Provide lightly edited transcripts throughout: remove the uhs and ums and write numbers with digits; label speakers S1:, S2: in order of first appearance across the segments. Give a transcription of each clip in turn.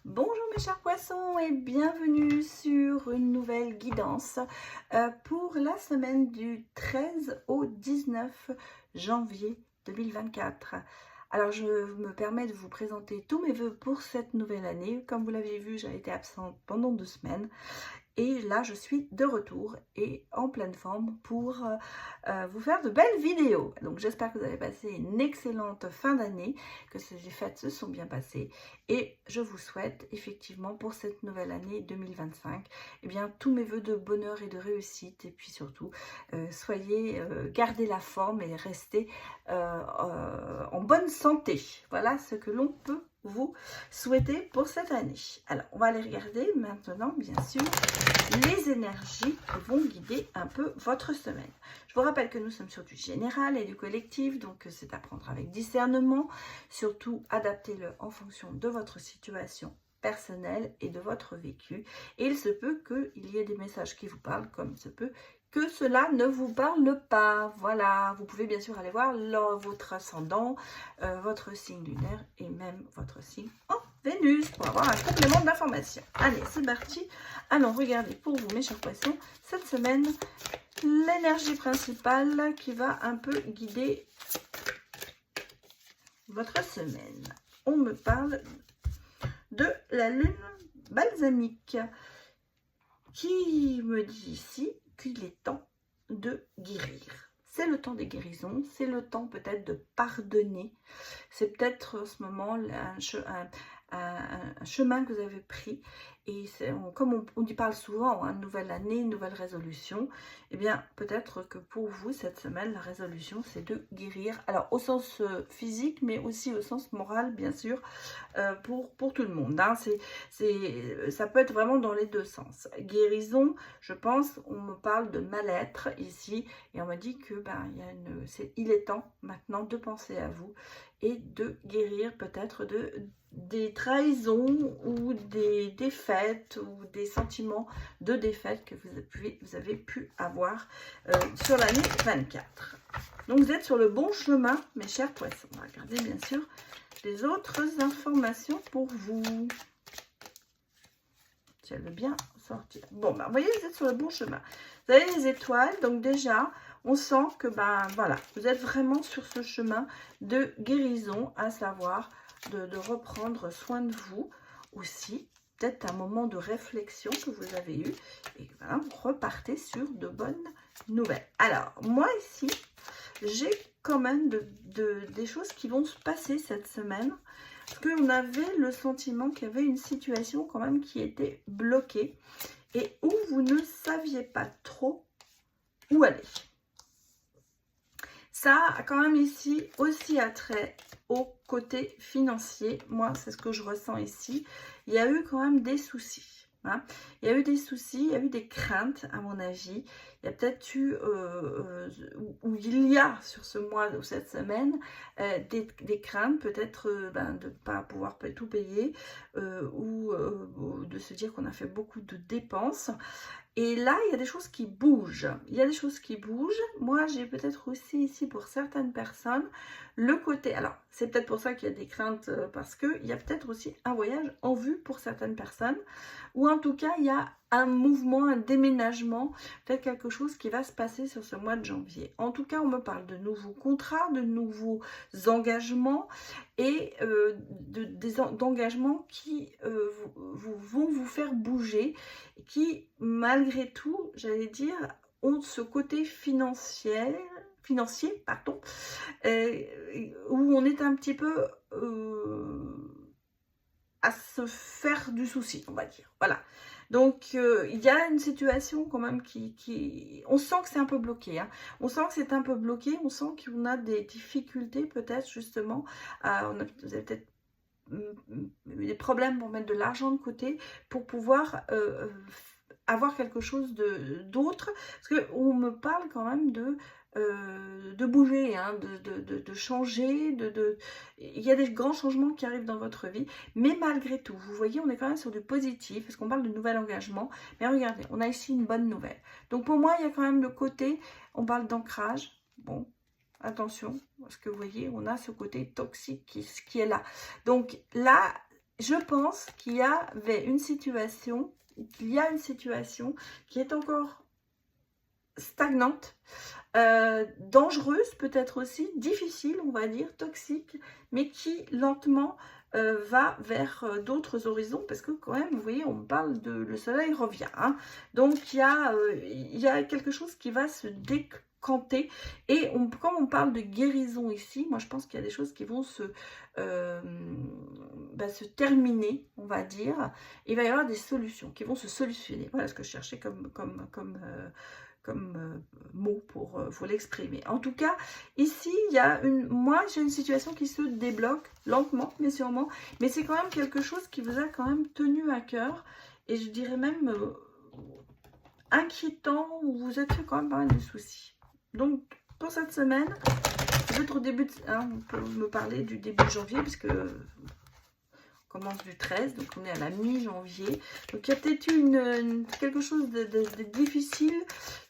S1: Bonjour mes chers poissons et bienvenue sur une nouvelle guidance pour la semaine du 13 au 19 janvier 2024. Alors je me permets de vous présenter tous mes vœux pour cette nouvelle année. Comme vous l'avez vu, j'ai été absente pendant 2 semaines. Et là, je suis de retour et en pleine forme pour vous faire de belles vidéos. Donc, j'espère que vous avez passé une excellente fin d'année, que ces fêtes se sont bien passées. Et je vous souhaite effectivement pour cette nouvelle année 2025, eh bien, tous mes voeux de bonheur et de réussite. Et puis surtout, gardez la forme et restez en bonne santé. Voilà ce que l'on peut vous souhaiter pour cette année. Alors, on va aller regarder maintenant, bien sûr, les énergies qui vont guider un peu votre semaine. Je vous rappelle que nous sommes sur du général et du collectif, donc c'est à prendre avec discernement. Surtout, adaptez-le en fonction de votre situation personnelle et de votre vécu. Et il se peut qu'il y ait des messages qui vous parlent, comme il se peut que cela ne vous parle pas. Voilà, vous pouvez bien sûr aller voir votre ascendant, votre signe lunaire et même votre signe en Vénus pour avoir un complément d'information. Allez, c'est parti. Allons regarder pour vous, mes chers poissons, cette semaine, l'énergie principale qui va un peu guider votre semaine. On me parle de la lune balsamique qui me dit ici qu'il est temps de guérir. C'est le temps des guérisons, c'est le temps peut-être de pardonner. C'est peut-être en ce moment un chemin que vous avez pris. Et comme on y parle souvent, hein, nouvelle année, nouvelle résolution, eh bien peut-être que pour vous, cette semaine, la résolution, c'est de guérir. Alors au sens physique, mais aussi au sens moral, bien sûr, pour tout le monde. Hein. Ça peut être vraiment dans les deux sens. Guérison, je pense, on me parle de mal-être ici, et on m'a dit que il est temps maintenant de penser à vous et de guérir peut-être des trahisons ou des défaites ou des sentiments de défaite que vous avez pu avoir sur l'année 24. Donc vous êtes sur le bon chemin, mes chers poissons. On va regarder bien sûr les autres informations pour vous. Si elle veut bien sortir. Bon, vous voyez, vous êtes sur le bon chemin. Vous avez les étoiles, donc déjà, on sent que, voilà, vous êtes vraiment sur ce chemin de guérison, à savoir de reprendre soin de vous aussi. Peut-être un moment de réflexion que vous avez eu. Et voilà, vous repartez sur de bonnes nouvelles. Alors, moi ici, j'ai quand même des choses qui vont se passer cette semaine. Parce qu'on avait le sentiment qu'il y avait une situation quand même qui était bloquée. Et où vous ne saviez pas trop où aller. Ça a quand même ici aussi attrait au côté financier. Moi, c'est ce que je ressens ici. Il y a eu quand même des soucis. Hein. Il y a eu des soucis, il y a eu des craintes, à mon avis. Il y a peut-être eu, ou il y a sur ce mois ou cette semaine, des craintes, peut-être de ne pas pouvoir tout payer, ou de se dire qu'on a fait beaucoup de dépenses. Et là, il y a des choses qui bougent. Il y a des choses qui bougent. Moi, j'ai peut-être aussi ici, pour certaines personnes, le côté... Alors, c'est peut-être pour ça qu'il y a des craintes, parce qu'il y a peut-être aussi un voyage en vue pour certaines personnes. Ou en tout cas, il y a un mouvement, un déménagement, peut-être quelque chose qui va se passer sur ce mois de janvier. En tout cas, on me parle de nouveaux contrats, de nouveaux engagements et d'engagements qui vont vous faire bouger, qui, malgré tout, j'allais dire, ont ce côté financier, pardon, où on est un petit peu à se faire du souci, on va dire. Voilà. Donc, il y a une situation quand même on sent que c'est un peu bloqué. Hein. On sent que c'est un peu bloqué. On sent qu'on a des difficultés peut-être justement. Vous avez peut-être des problèmes pour mettre de l'argent de côté pour pouvoir avoir quelque chose d'autre. Parce qu'on me parle quand même de bouger, hein, de changer, il y a des grands changements qui arrivent dans votre vie, mais malgré tout, vous voyez, on est quand même sur du positif, parce qu'on parle de nouvel engagement, mais regardez, on a ici une bonne nouvelle. Donc pour moi, il y a quand même le côté, on parle d'ancrage, bon, attention, parce que vous voyez, on a ce côté toxique qui est là. Donc là, je pense qu'il y avait une situation, qui est encore stagnante, dangereuse peut-être aussi, difficile on va dire, toxique, mais qui lentement va vers d'autres horizons, parce que quand même, vous voyez, on parle de le soleil revient, hein. Donc il y a quelque chose qui va se décanter, et quand on parle de guérison ici, moi je pense qu'il y a des choses qui vont se terminer, on va dire. Il va y avoir des solutions qui vont se solutionner, voilà ce que je cherchais comme mot pour l'exprimer. En tout cas, ici, moi j'ai une situation qui se débloque lentement, mais sûrement, mais c'est quand même quelque chose qui vous a quand même tenu à cœur, et je dirais même inquiétant, où vous êtes fait quand même pas mal de soucis. Donc, pour cette semaine, peut-être au début, on peut me parler du début janvier, puisque commence du 13, donc on est à la mi-janvier. Donc il y a peut-être eu quelque chose de difficile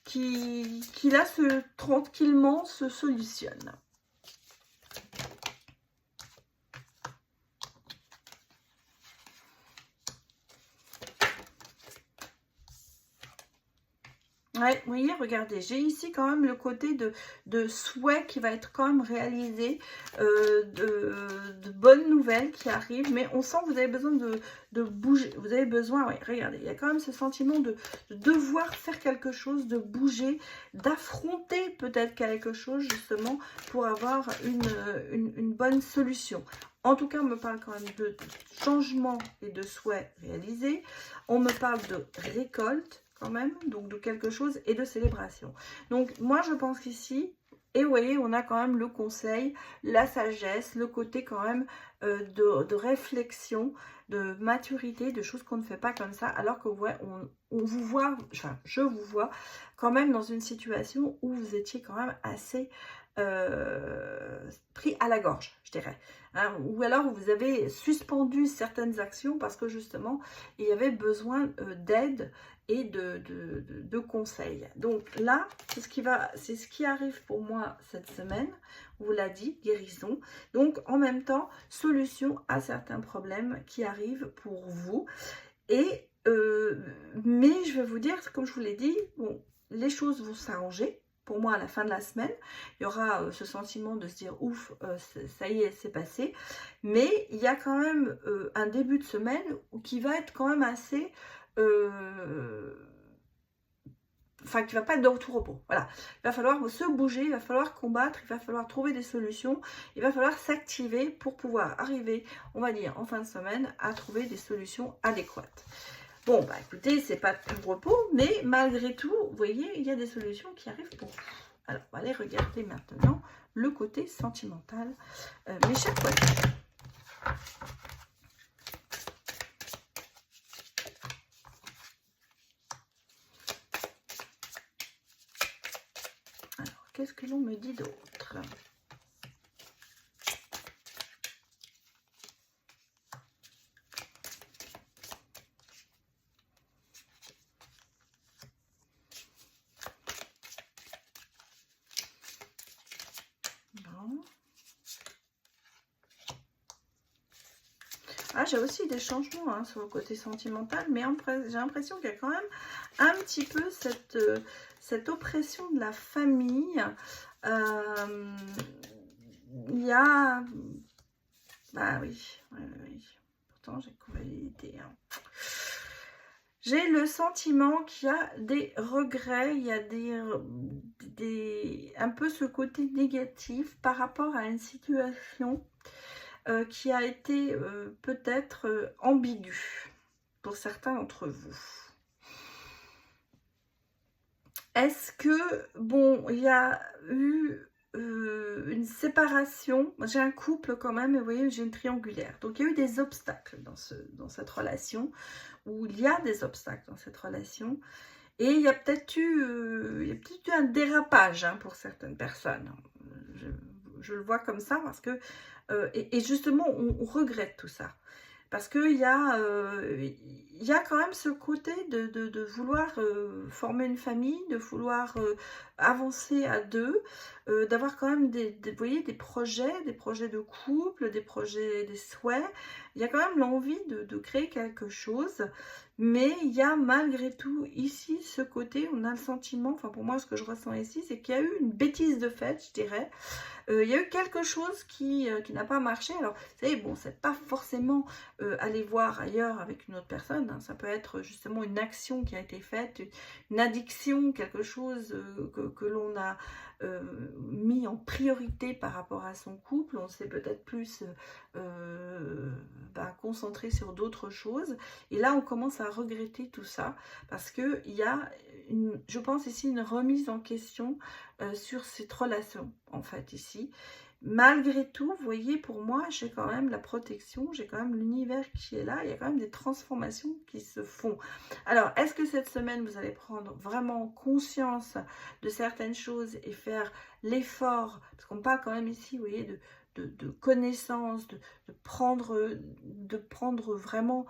S1: qui là tranquillement se solutionne. Ouais, vous voyez, regardez, j'ai ici quand même le côté de souhait qui va être quand même réalisé, de bonnes nouvelles qui arrivent, mais on sent que vous avez besoin de bouger, vous avez besoin, ouais, regardez, il y a quand même ce sentiment de devoir faire quelque chose, de bouger, d'affronter peut-être quelque chose justement pour avoir une bonne solution. En tout cas, on me parle quand même de changement et de souhait réalisés, on me parle de récolte, quand même, donc de quelque chose et de célébration. Donc moi je pense qu'ici, et vous voyez, on a quand même le conseil, la sagesse, le côté quand même de réflexion, de maturité, de choses qu'on ne fait pas comme ça, alors que ouais, on vous voit, enfin je vous vois quand même dans une situation où vous étiez quand même assez pris à la gorge, je dirais, hein, ou alors vous avez suspendu certaines actions parce que justement il y avait besoin d'aide et de conseils. Donc là, c'est ce qui arrive pour moi cette semaine. On vous l'a dit, guérison. Donc en même temps, solution à certains problèmes qui arrivent pour vous. Et mais je vais vous dire, comme je vous l'ai dit, bon, les choses vont s'arranger. Pour moi, à la fin de la semaine, il y aura ce sentiment de se dire ouf, ça y est, c'est passé. Mais il y a quand même un début de semaine qui va être quand même assez enfin qui va pas être de retour au repos. Voilà, il va falloir se bouger, il va falloir combattre, il va falloir trouver des solutions, il va falloir s'activer pour pouvoir arriver, on va dire en fin de semaine, à trouver des solutions adéquates. Bon bah écoutez, c'est pas tout repos, mais malgré tout, vous voyez, il y a des solutions qui arrivent pour vous. Alors on va aller regarder maintenant le côté sentimental, mes chers collègues. Qu'est-ce que l'on me dit d'autre? Non. Ah, j'ai aussi des changements hein, sur le côté sentimental, mais j'ai l'impression qu'il y a quand même un petit peu cette oppression de la famille. Il y a... Bah oui, oui. Pourtant j'ai convalidé. Hein. J'ai le sentiment qu'il y a des regrets, il y a un peu ce côté négatif par rapport à une situation qui a été peut-être ambiguë pour certains d'entre vous. Est-ce que, bon, il y a eu une séparation, j'ai un couple quand même, et vous voyez, j'ai une triangulaire. Donc, il y a eu des obstacles dans cette relation, ou il y a des obstacles dans cette relation. Et il y a peut-être eu, un dérapage hein, pour certaines personnes. Je le vois comme ça parce que, et justement, on regrette tout ça. Parce qu'il y a quand même ce côté de vouloir former une famille, de vouloir avancer à deux, d'avoir quand même vous voyez, des projets de couple, des projets, des souhaits. Il y a quand même l'envie de créer quelque chose, mais il y a malgré tout ici ce côté, on a le sentiment, enfin pour moi ce que je ressens ici, c'est qu'il y a eu une bêtise de fait, je dirais. Il y a eu quelque chose qui n'a pas marché. Alors, vous savez, bon, c'est pas forcément aller voir ailleurs avec une autre personne, hein. Ça peut être justement une action qui a été faite, une addiction, quelque chose que l'on a mis en priorité par rapport à son couple. On s'est peut-être plus concentré sur d'autres choses. Et là, on commence à regretter tout ça parce qu'il y a, je pense ici, une remise en question sur cette relation, en fait, ici. Malgré tout, vous voyez, pour moi, j'ai quand même la protection, j'ai quand même l'univers qui est là, il y a quand même des transformations qui se font. Alors, est-ce que cette semaine, vous allez prendre vraiment conscience de certaines choses et faire l'effort, parce qu'on parle quand même ici, vous voyez, de connaissance, de prendre vraiment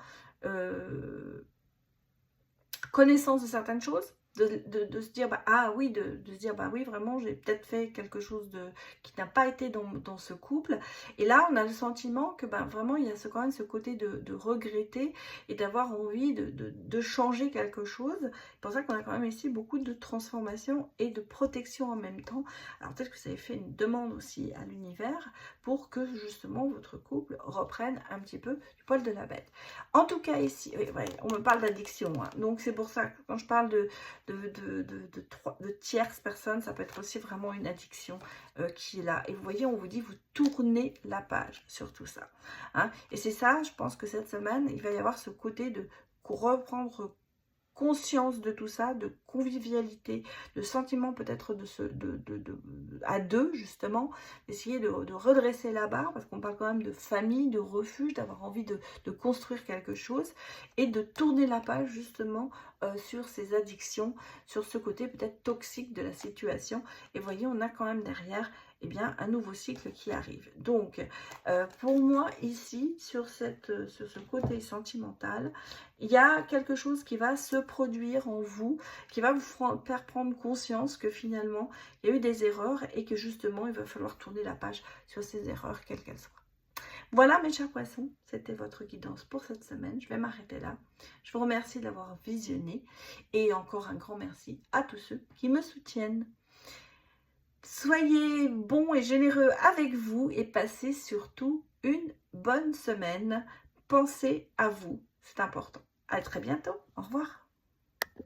S1: connaissance de certaines choses, de se dire, ah oui, de se dire, oui, vraiment, j'ai peut-être fait quelque chose qui n'a pas été dans ce couple. Et là, on a le sentiment que vraiment, il y a quand même ce côté de regretter et d'avoir envie de changer quelque chose. C'est pour ça qu'on a quand même ici beaucoup de transformation et de protection en même temps. Alors peut-être que vous avez fait une demande aussi à l'univers pour que justement votre couple reprenne un petit peu du poil de la bête. En tout cas ici, oui, ouais, on me parle d'addiction, hein. Donc c'est pour ça que quand je parle de tierces personnes, ça peut être aussi vraiment une addiction qui est là. Et vous voyez, on vous dit, vous tournez la page sur tout ça, hein. Et c'est ça, je pense que cette semaine, il va y avoir ce côté de reprendre conscience de tout ça, de convivialité, de sentiment peut-être à deux justement, d'essayer de redresser la barre, parce qu'on parle quand même de famille, de refuge, d'avoir envie de construire quelque chose et de tourner la page justement sur ces addictions, sur ce côté peut-être toxique de la situation. Et vous voyez, on a quand même derrière un nouveau cycle qui arrive. Donc, pour moi, ici, sur ce côté sentimental, il y a quelque chose qui va se produire en vous, qui va vous faire prendre conscience que finalement, il y a eu des erreurs et que justement, il va falloir tourner la page sur ces erreurs, quelles qu'elles soient. Voilà mes chers poissons, c'était votre guidance pour cette semaine. Je vais m'arrêter là. Je vous remercie de l'avoir visionné et encore un grand merci à tous ceux qui me soutiennent. Soyez bons et généreux avec vous et passez surtout une bonne semaine. Pensez à vous, c'est important. À très bientôt. Au revoir.